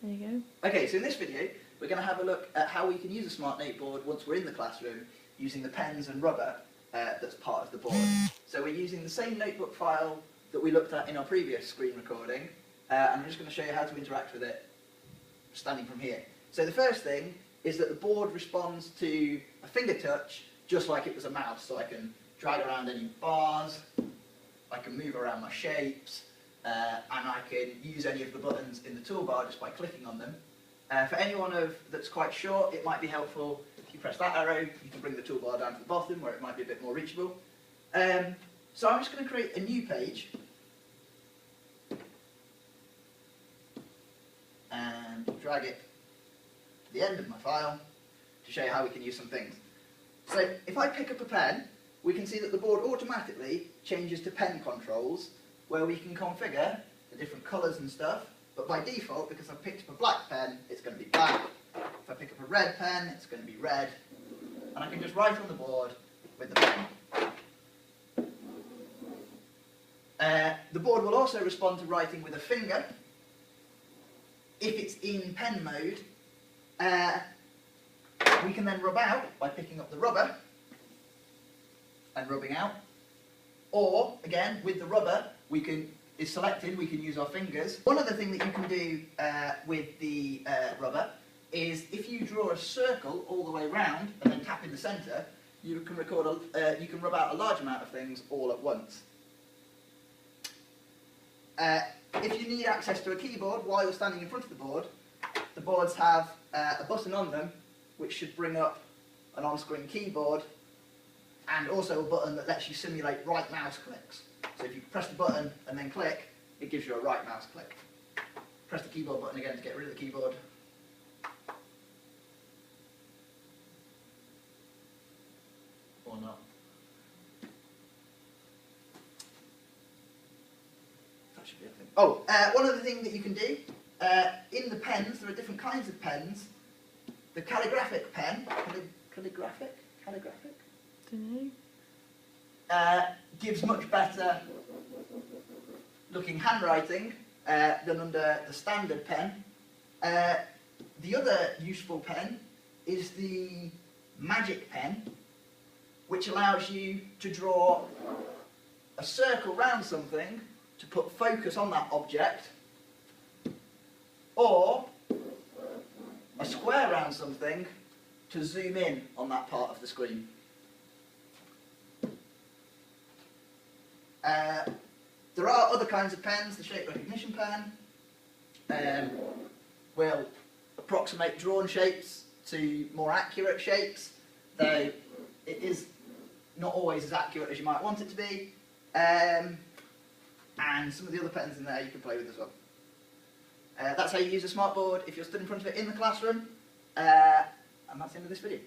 There you go. Okay, so in this video, we're going to have a look at how we can use a Smart Board once we're in the classroom using the pens and rubber that's part of the board. So we're using the same notebook file that we looked at in our previous screen recording, and I'm just going to show you how to interact with it standing from here. So the first thing is that the board responds to a finger touch just like it was a mouse, so I can drag around any bars, I can move around my shapes, and I can use any of the buttons in the toolbar just by clicking on them. For anyone that's quite short, it might be helpful if you press that arrow, you can bring the toolbar down to the bottom where it might be a bit more reachable. So I'm just going to create a new page and drag it to the end of my file to show you how we can use some things. So if I pick up a pen, we can see that the board automatically changes to pen controls where we can configure the different colours and stuff, but by default, because I've picked up a black pen, it's going to be black. If I pick up a red pen, it's going to be red, and I can just write on the board with the pen. The board will also respond to writing with a finger. If it's in pen mode, we can then rub out by picking up the rubber and rubbing out. Or, again, with the rubber, is selected, we can use our fingers. One other thing that you can do with the rubber is if you draw a circle all the way around and then tap in the centre, you can rub out a large amount of things all at once. If you need access to a keyboard while you're standing in front of the boards have a button on them which should bring up an on-screen keyboard, and also a button that lets you simulate right mouse clicks. So if you press the button and then click, it gives you a right mouse click. Press the keyboard button again to get rid of the keyboard. Or not. That should be a thing. Oh, one other thing that you can do, in the pens, there are different kinds of pens. The calligraphic pen, calligraphic? Don't know. Gives much better looking handwriting than under the standard pen. The other useful pen is the magic pen, which allows you to draw a circle round something to put focus on that object, or a square round something to zoom in on that part of the screen. There are other kinds of pens. The shape recognition pen will approximate drawn shapes to more accurate shapes, though it is not always as accurate as you might want it to be. And some of the other pens in there you can play with as well. That's how you use a SmartBoard if you're stood in front of it in the classroom. And that's the end of this video.